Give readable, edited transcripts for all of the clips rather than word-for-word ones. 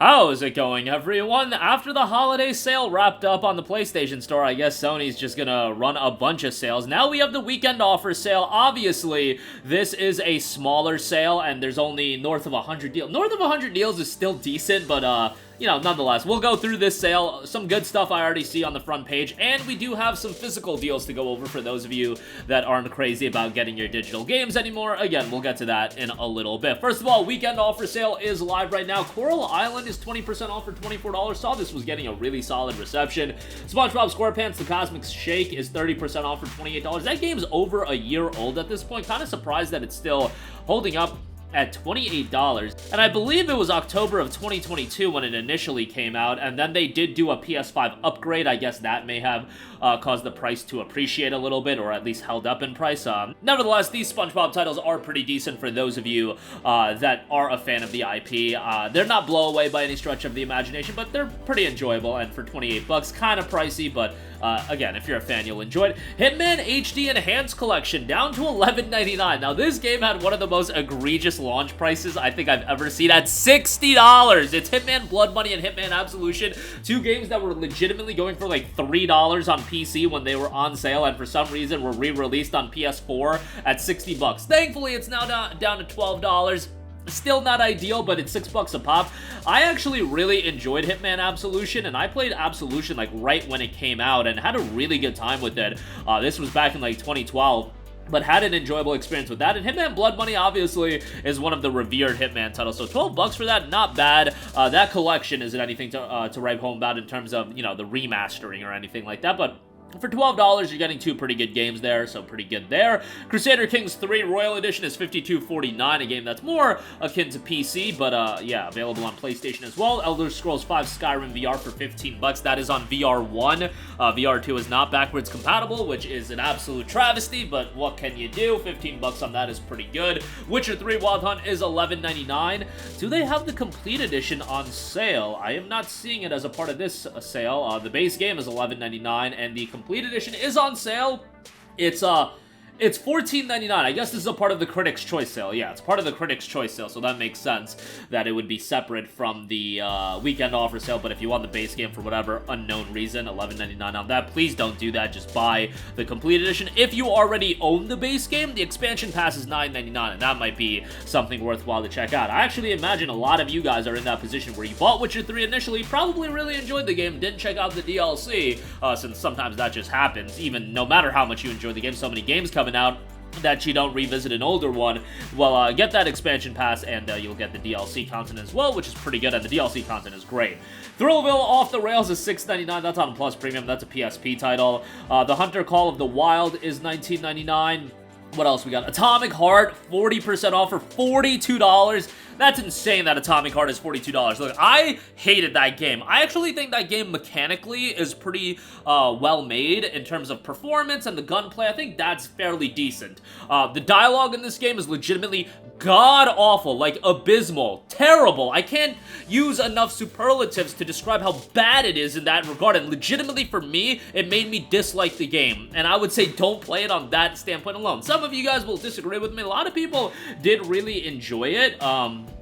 How's it going, everyone? After the holiday sale wrapped up on the PlayStation Store, I guess Sony's just gonna run a bunch of sales. Now we have the weekend offer sale. Obviously, this is a smaller sale, and there's only north of 100 deals. North of 100 deals is still decent, but, you know, nonetheless, we'll go through this sale. Some good stuff I already see on the front page, and we do have some physical deals to go over for those of you that aren't crazy about getting your digital games anymore. Again, we'll get to that in a little bit. First of all, weekend offer sale is live right now. Coral Island is 20% off for $24. Saw this was getting a really solid reception. SpongeBob SquarePants The Cosmic Shake is 30% off for $28. That game's over a year old at this point. Kind of surprised that it's still holding up at $28, and I believe it was October of 2022 when it initially came out, and then they did do a PS5 upgrade. I guess that may have caused the price to appreciate a little bit, or at least held up in price. Nevertheless, these SpongeBob titles are pretty decent for those of you that are a fan of the IP. They're not blow away by any stretch of the imagination, but they're pretty enjoyable, and for 28 bucks, kind of pricey, but again, if you're a fan, you'll enjoy it. Hitman HD Enhanced Collection, down to $11.99. Now, this game had one of the most egregious launch prices I think I've ever seen at $60. It's Hitman Blood Money and Hitman Absolution, two games that were legitimately going for like $3 on PC when they were on sale, and for some reason were re-released on PS4 at 60 bucks. Thankfully, it's now down to $12. Still not ideal, but it's $6 a pop. I actually really enjoyed Hitman Absolution, and I played Absolution like right when it came out and had a really good time with it. This was back in like 2012. But had an enjoyable experience with that. And Hitman Blood Money, obviously, is one of the revered Hitman titles. So 12 bucks for that, not bad. That collection isn't anything to write home about in terms of, you know, the remastering or anything like that. But for $12, you're getting two pretty good games there, so pretty good there. Crusader Kings 3 Royal Edition is $52.49, a game that's more akin to PC, but yeah, available on PlayStation as well. Elder Scrolls 5 Skyrim VR for 15 bucks. That is on VR1. VR2 is not backwards compatible, which is an absolute travesty, but what can you do? 15 bucks on that is pretty good. Witcher 3 Wild Hunt is $11.99. Do they have the complete edition on sale? I am not seeing it as a part of this sale. The base game is $11.99, and the complete edition is on sale. It's $14.99. I guess this is a part of the Critics' Choice sale. Yeah, it's part of the Critics' Choice sale, so that makes sense that it would be separate from the weekend offer sale. But if you want the base game for whatever unknown reason, $11.99 on that, please don't do that. Just buy the complete edition. If you already own the base game, the expansion pass is $9.99, and that might be something worthwhile to check out. I actually imagine a lot of you guys are in that position where you bought Witcher 3 initially, probably really enjoyed the game, didn't check out the DLC, since sometimes that just happens. Even no matter how much you enjoy the game, so many games coming out that you don't revisit an older one. Well, get that expansion pass, and you'll get the DLC content as well, which is pretty good, and the DLC content is great. Thrillville Off the Rails is $6.99. That's on Plus Premium. That's a PSP title. The Hunter Call of the Wild is $19.99. What else we got? Atomic Heart, 40% off for $42. That's insane that Atomic Heart is $42. Look, I hated that game. I actually think that game mechanically is pretty well made in terms of performance and the gunplay. I think that's fairly decent. The dialogue in this game is legitimately god-awful, like abysmal, terrible. I can't use enough superlatives to describe how bad it is in that regard, and legitimately for me, it made me dislike the game, and I would say don't play it on that standpoint alone. Some of you guys will disagree with me. A lot of people did really enjoy it,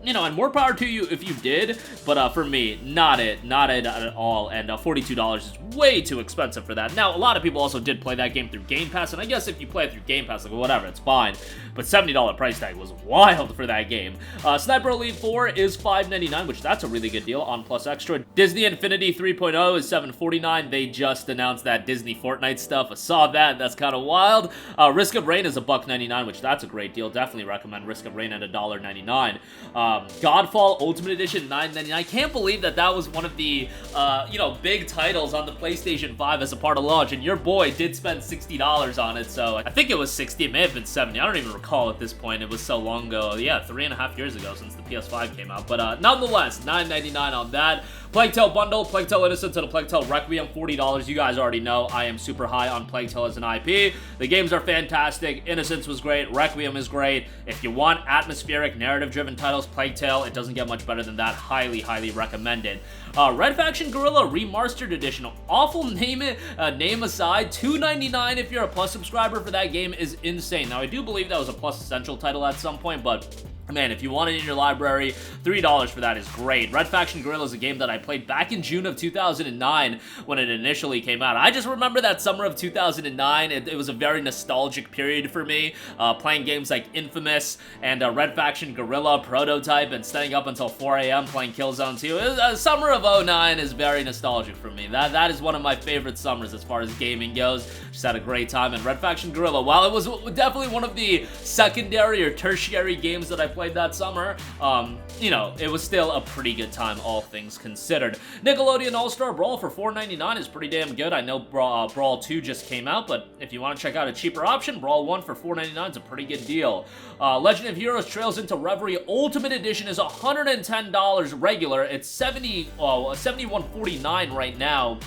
you know, and more power to you if you did, but for me, not it at all, and $42 is way too expensive for that. Now, a lot of people also did play that game through Game Pass, and I guess if you play it through Game Pass, like, whatever, it's fine, but $70 price tag was wild for that game. Sniper Elite 4 is $5.99, which that's a really good deal on Plus Extra. Disney Infinity 3.0 is $7.49. They just announced that Disney Fortnite stuff. I saw that. That's kind of wild. Risk of Rain is $1.99, which that's a great deal. Definitely recommend Risk of Rain at $1.99. Godfall Ultimate Edition, $9.99. I can't believe that that was one of the, you know, big titles on the PlayStation 5 as a part of launch, and your boy did spend $60 on it, so I think it was 60, it may have been 70, I don't even recall at this point, it was so long ago. Yeah, 3.5 years ago since the PS5 came out, but nonetheless, $9.99 on that. Plague Tale Bundle, Plague Tale Innocence, and a Plague Tale Requiem, $40. You guys already know I am super high on Plague Tale as an IP. The games are fantastic. Innocence was great. Requiem is great. If you want atmospheric, narrative-driven titles, Plague Tale, it doesn't get much better than that. Highly, highly recommended. Red Faction Guerrilla Remastered Edition. Awful name aside, $2.99 if you're a Plus subscriber for that game is insane. Now, I do believe that was a Plus Essential title at some point, but Man, if you want it in your library, $3 for that is great. Red Faction Guerrilla is a game that I played back in June of 2009 when it initially came out. I just remember that summer of 2009. It was a very nostalgic period for me, playing games like Infamous and Red Faction Guerrilla, Prototype, and staying up until 4 a.m. playing Killzone 2. Summer of 09 is very nostalgic for me. That is one of my favorite summers as far as gaming goes. Just had a great time, and Red Faction Guerrilla, while it was definitely one of the secondary or tertiary games that I played that summer, you know, it was still a pretty good time, all things considered. Nickelodeon All-Star Brawl for $4.99 is pretty damn good. I know Brawl 2 just came out, but if you want to check out a cheaper option, Brawl 1 for $4.99 is a pretty good deal. Legend of Heroes Trails into Reverie Ultimate Edition is $110 regular. It's $71.49 right now.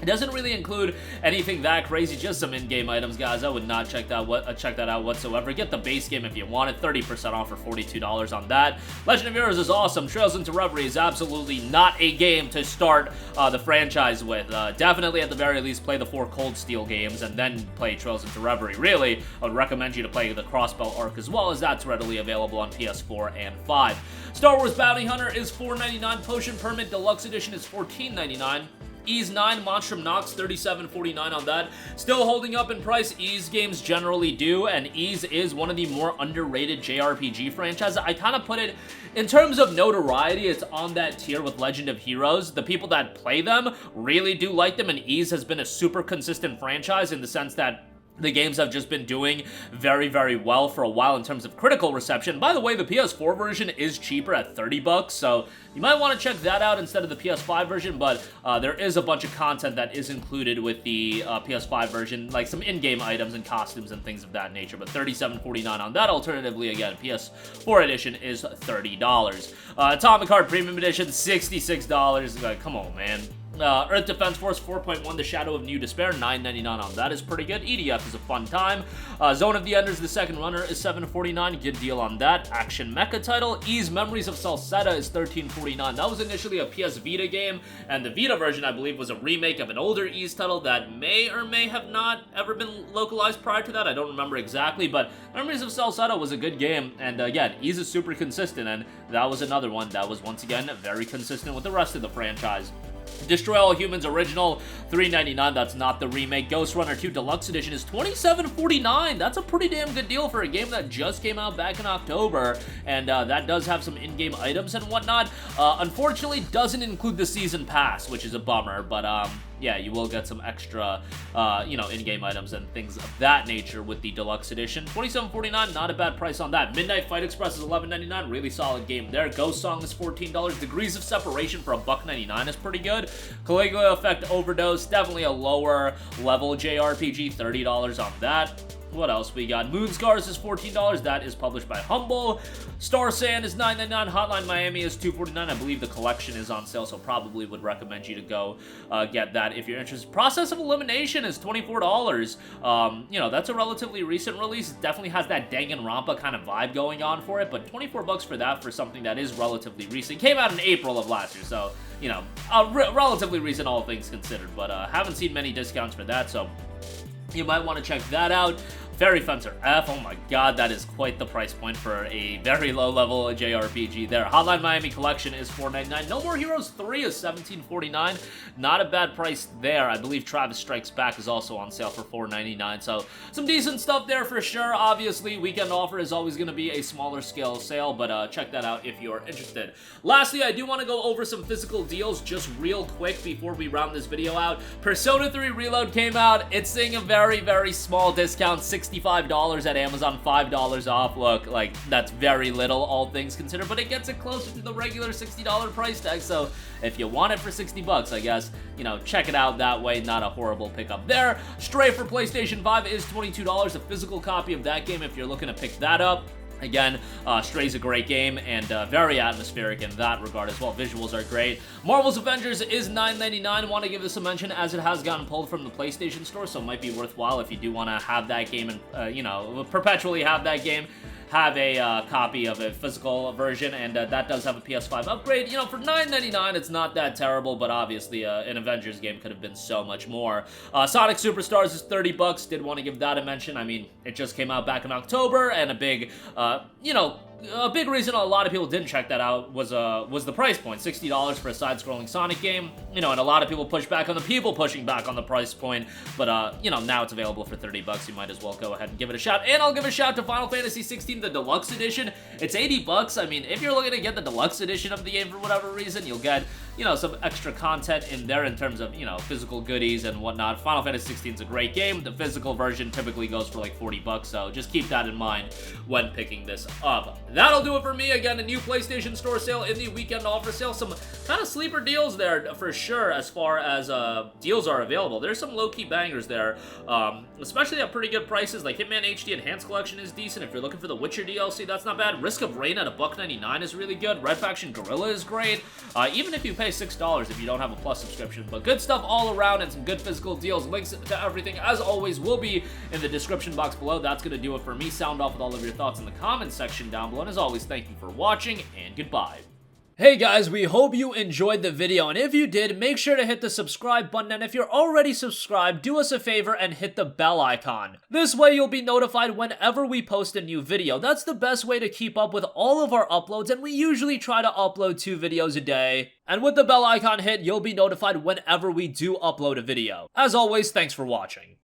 It doesn't really include anything that crazy, just some in-game items, guys. I would not check that out whatsoever. Get the base game if you want it, 30% off for $42 on that. Legend of Heroes is awesome. Trails into Reverie is absolutely not a game to start the franchise with. Definitely, at the very least, play the 4 Cold Steel games and then play Trails into Reverie. Really, I would recommend you to play the Crossbow Arc as well, as that's readily available on PS4 and 5. Star Wars Bounty Hunter is $4.99. Potion Permit Deluxe Edition is $14.99. Ys 9, Monstrum Nox, $37.49 on that. Still holding up in price. Ys games generally do, and Ys is one of the more underrated JRPG franchises. I kind of put it, in terms of notoriety, it's on that tier with Legend of Heroes. The people that play them really do like them, and Ys has been a super consistent franchise in the sense that the games have just been doing very, very well for a while in terms of critical reception. By the way, the PS4 version is cheaper at $30, so you might want to check that out instead of the PS5 version, but there is a bunch of content that is included with the PS5 version, like some in-game items and costumes and things of that nature, but $37.49 on that. Alternatively, again, PS4 edition is $30. Atomic Heart Premium Edition, $66. Come on, man. Earth Defense Force 4.1, The Shadow of New Despair, $9.99 on that is pretty good. EDF is a fun time. Zone of the Enders, The Second Runner is $7.49, good deal on that. Action Mecha title. Ys Memories of Salsetta is $13.49. That was initially a PS Vita game, and the Vita version, I believe, was a remake of an older Ys title that may or may have not ever been localized prior to that. I don't remember exactly, but Memories of Salsetta was a good game, and again, Ys is super consistent, and that was another one that was, once again, very consistent with the rest of the franchise. Destroy All Humans Original, $3.99. That's not the remake. Ghost Runner 2 Deluxe Edition is $27.49. That's a pretty damn good deal for a game that just came out back in October, and that does have some in-game items and whatnot. Unfortunately, doesn't include the Season Pass, which is a bummer, but yeah, you will get some extra, you know, in-game items and things of that nature with the Deluxe Edition. $27.49, not a bad price on that. Midnight Fight Express is $11.99, really solid game there. Ghost Song is $14. Degrees of Separation for $1.99 is pretty good. Caligula Effect Overdose, definitely a lower level JRPG, $30 on that. What else we got? Moonscars is $14. That is published by Humble. Star Sand is $9.99. Hotline Miami is $2.49. I believe the collection is on sale, so probably would recommend you to go get that if you're interested. Process of Elimination is $24. You know, that's a relatively recent release. It definitely has that Danganronpa kind of vibe going on for it, but $24 for that for something that is relatively recent. Came out in April of last year, so, you know, relatively recent all things considered, but haven't seen many discounts for that, so you might want to check that out. Fairy Fencer F, oh my god, that is quite the price point for a very low-level JRPG there. Hotline Miami Collection is $4.99. No More Heroes 3 is $17.49. Not a bad price there. I believe Travis Strikes Back is also on sale for $4.99, so some decent stuff there for sure. Obviously, weekend offer is always going to be a smaller scale sale, but check that out if you're interested. Lastly, I do want to go over some physical deals just real quick before we round this video out. Persona 3 Reload came out. It's seeing a very, very small discount, $65 at Amazon, $5 off. Look, like, that's very little, all things considered, but it gets it closer to the regular $60 price tag, so if you want it for 60 bucks, I guess, you know, check it out that way. Not a horrible pickup there. Stray for PlayStation 5 is $22, a physical copy of that game if you're looking to pick that up. Again, Stray's a great game and very atmospheric in that regard as well. Visuals are great. Marvel's Avengers is $9.99. Want to give this a mention as it has gotten pulled from the PlayStation Store, so it might be worthwhile if you do want to have that game and, you know, perpetually have that game. Have a copy of a physical version, and that does have a PS5 upgrade. You know, for $9.99, it's not that terrible, but obviously an Avengers game could have been so much more. Sonic Superstars is 30 bucks. Did want to give that a mention. I mean, it just came out back in October, and a big, you know, a big reason a lot of people didn't check that out was the price point, $60 for a side-scrolling Sonic game. You know, and a lot of people push back on the people pushing back on the price point, but you know, now it's available for $30. You might as well go ahead and give it a shot. And I'll give a shout to Final Fantasy 16, the Deluxe Edition. It's $80. I mean, if you're looking to get the Deluxe Edition of the game for whatever reason, you'll get, you know, some extra content in there in terms of, you know, physical goodies and whatnot. Final Fantasy 16 is a great game. The physical version typically goes for like $40, so just keep that in mind when picking this up. That'll do it for me. Again, a new PlayStation Store sale in the weekend offer sale. Some kind of sleeper deals there for sure as far as deals are available. There's some low-key bangers there, especially at pretty good prices. Like Hitman HD Enhanced Collection is decent. If you're looking for the Witcher DLC, that's not bad. Risk of Rain at $1.99 is really good. Red Faction Gorilla is great. Even if you pay $6 if you don't have a Plus subscription. But good stuff all around and some good physical deals. Links to everything, as always, will be in the description box below. That's going to do it for me. Sound off with all of your thoughts in the comments section down below. And as always, thank you for watching, and goodbye. Hey guys, we hope you enjoyed the video, and if you did, make sure to hit the subscribe button, and if you're already subscribed, do us a favor and hit the bell icon. This way you'll be notified whenever we post a new video. That's the best way to keep up with all of our uploads, and we usually try to upload 2 videos a day. And with the bell icon hit, you'll be notified whenever we do upload a video. As always, thanks for watching.